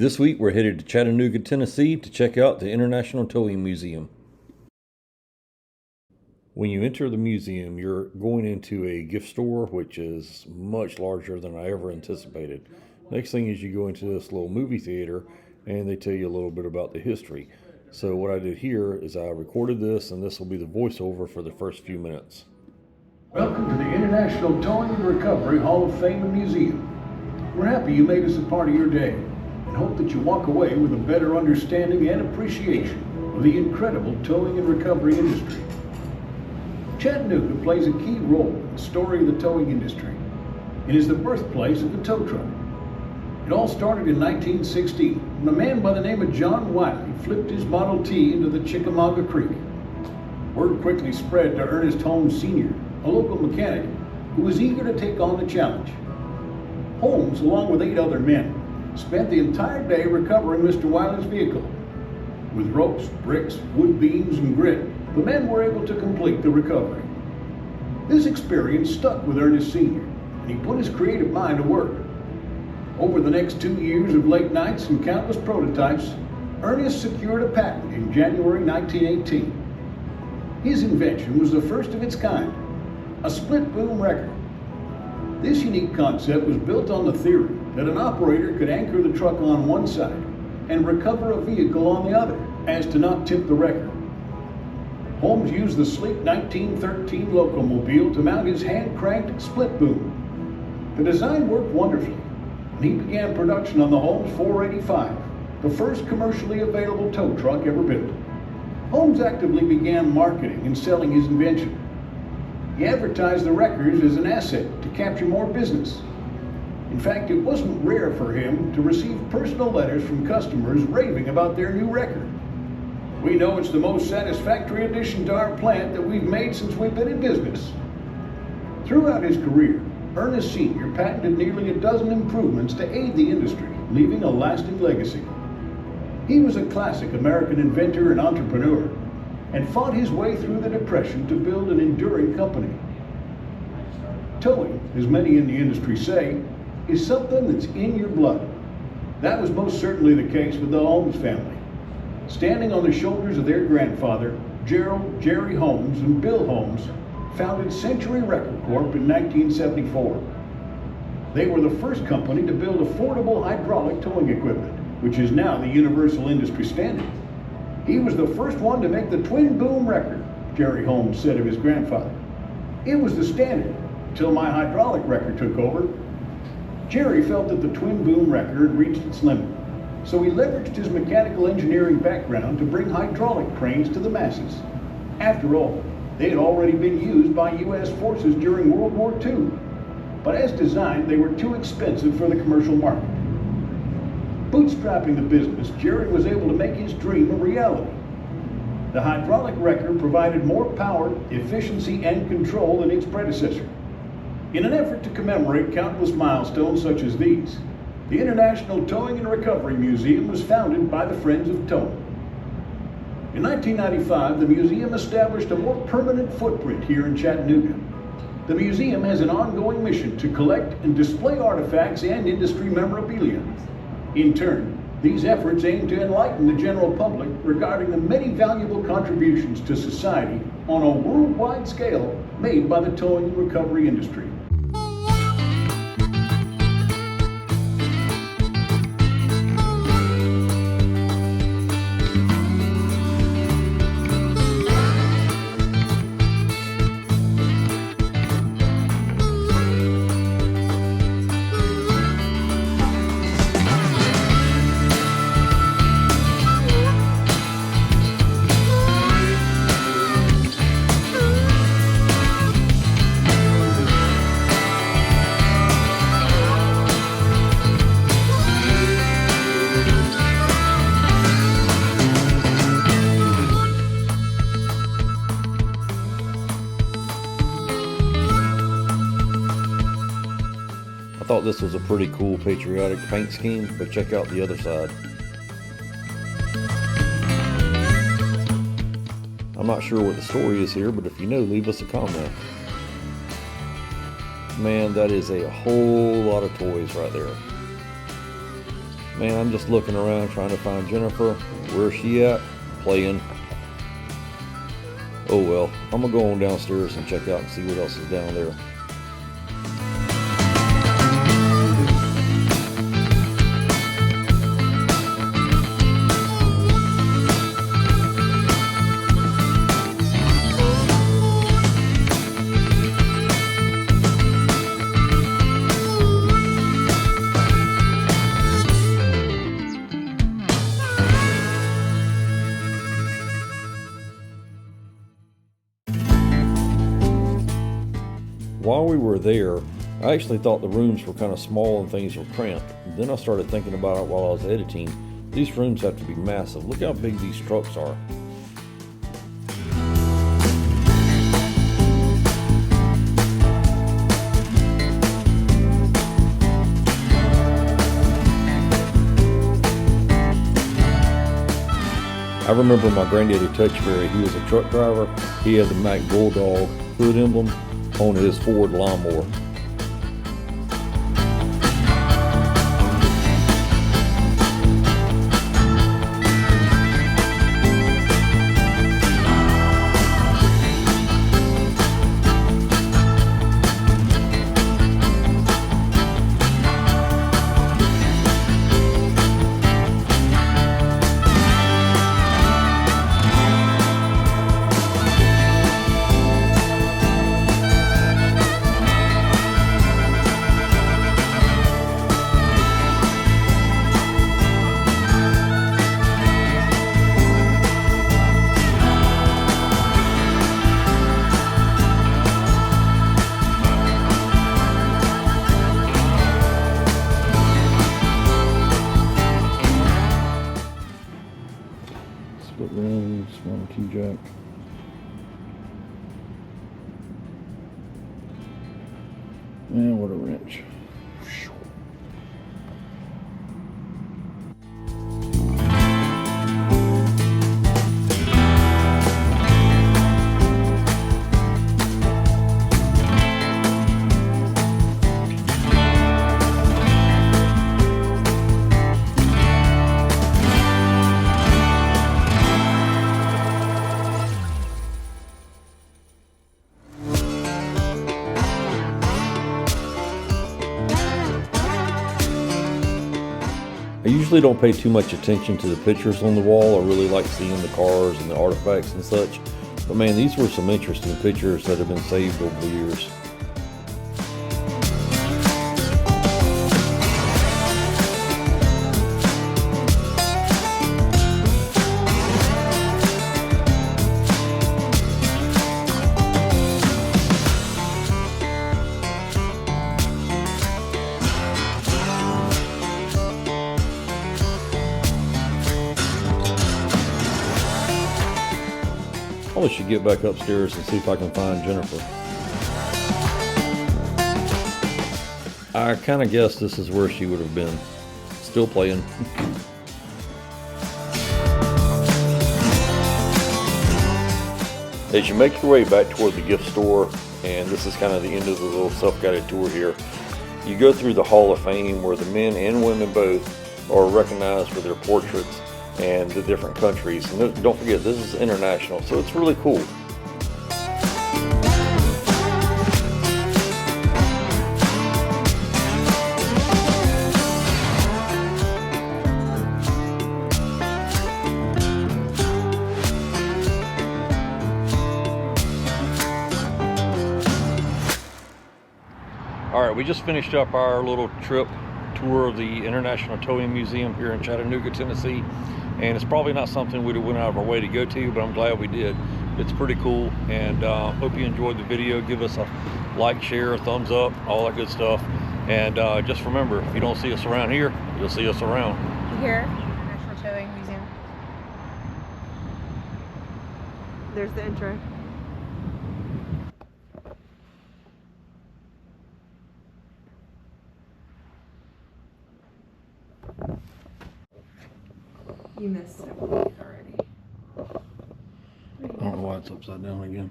This week we're headed to Chattanooga, Tennessee to check out the International Towing Museum. When you enter the museum, you're going into a gift store, which is much larger than I ever anticipated. Next thing is you go into this little movie theater and they tell you a little bit about the history. So what I did here is I recorded this, and this will be the voiceover for the first few minutes. Welcome to the International Towing and Recovery Hall of Fame and Museum. We're happy you made us a part of your day and hope that you walk away with a better understanding and appreciation of the incredible towing and recovery industry. Chattanooga plays a key role in the story of the towing industry. It is the birthplace of the tow truck. It all started in 1916 when a man by the name of John Wiley flipped his Model T into the Chickamauga Creek. Word quickly spread to Ernest Holmes Sr., a local mechanic who was eager to take on the challenge. Holmes, along with 8 other men, spent the entire day recovering Mr. Wiley's vehicle. With ropes, bricks, wood beams, and grit, the men were able to complete the recovery. This experience stuck with Ernest Sr., and he put his creative mind to work. Over the next 2 years of late nights and countless prototypes, Ernest secured a patent in January 1918. His invention was the first of its kind, a split boom wrecker. This unique concept was built on the theory that an operator could anchor the truck on one side and recover a vehicle on the other, as to not tip the wrecker. Holmes used the sleek 1913 locomobile to mount his hand-cranked split boom. The design worked wonderfully, and he began production on the Holmes 485, the first commercially available tow truck ever built. Holmes actively began marketing and selling his invention. He advertised the wreckers as an asset to capture more business. In fact, it wasn't rare for him to receive personal letters from customers raving about their new wrecker. We know it's the most satisfactory addition to our plant that we've made since we've been in business. Throughout his career, Ernest Sr. patented nearly a dozen improvements to aid the industry, leaving a lasting legacy. He was a classic American inventor and entrepreneur, and fought his way through the Depression to build an enduring company. Towing, as many in the industry say, is something that's in your blood. That was most certainly the case with the Holmes family. Standing on the shoulders of their grandfather, Gerald Jerry Holmes and Bill Holmes founded Century Record Corp in 1974. They were the first company to build affordable hydraulic towing equipment, which is now the universal industry standard. He was the first one to make the twin boom wrecker, Jerry Holmes said of his grandfather. It was the standard until my hydraulic wrecker took over. Jerry felt that the twin boom wrecker had reached its limit, so he leveraged his mechanical engineering background to bring hydraulic cranes to the masses. After all, they had already been used by U.S. forces during World War II, but as designed, they were too expensive for the commercial market. Bootstrapping the business, Jerry was able to make his dream a reality. The hydraulic wrecker provided more power, efficiency, and control than its predecessor. In an effort to commemorate countless milestones such as these, the International Towing and Recovery Museum was founded by the Friends of Towing. In 1995, the museum established a more permanent footprint here in Chattanooga. The museum has an ongoing mission to collect and display artifacts and industry memorabilia. In turn, these efforts aim to enlighten the general public regarding the many valuable contributions to society on a worldwide scale made by the towing and recovery industry. I thought this was a pretty cool patriotic paint scheme, but check out the other side. I'm not sure what the story is here, but if you know, leave us a comment. Man, that is a whole lot of toys right there. Man, I'm just looking around trying to find Jennifer. Where's she at? Playing. Oh well, I'm gonna go on downstairs and check out and see what else is down there. While we were there, I actually thought the rooms were kind of small and things were cramped. Then I started thinking about it while I was editing. These rooms have to be massive. Look how big these trucks are. I remember my granddaddy Touchberry. He was a truck driver. He had the Mack Bulldog hood emblem on his Ford lawnmower. Split rims, one key jack. And what a wrench. I usually don't pay too much attention to the pictures on the wall. I really like seeing the cars and the artifacts and such. But man, these were some interesting pictures that have been saved over the years. Probably should get back upstairs and see if I can find Jennifer. I kind of guessed this is where she would have been. Still playing. As you make your way back toward the gift store, and this is kind of the end of the little self-guided tour here, you go through the Hall of Fame where the men and women both are recognized for their portraits and the different countries. And don't forget, this is international, so it's really cool. All right, we just finished up our little trip tour of the International Towing Museum here in Chattanooga, Tennessee. And it's probably not something we went out of our way to go to, but I'm glad we did. It's pretty cool, and hope you enjoyed the video. Give us a like, share, a thumbs up, all that good stuff. And just remember, if you don't see us around here, you'll see us around. Here, International Towing Museum. There's the intro. You missed it already. I don't know why it's upside down again.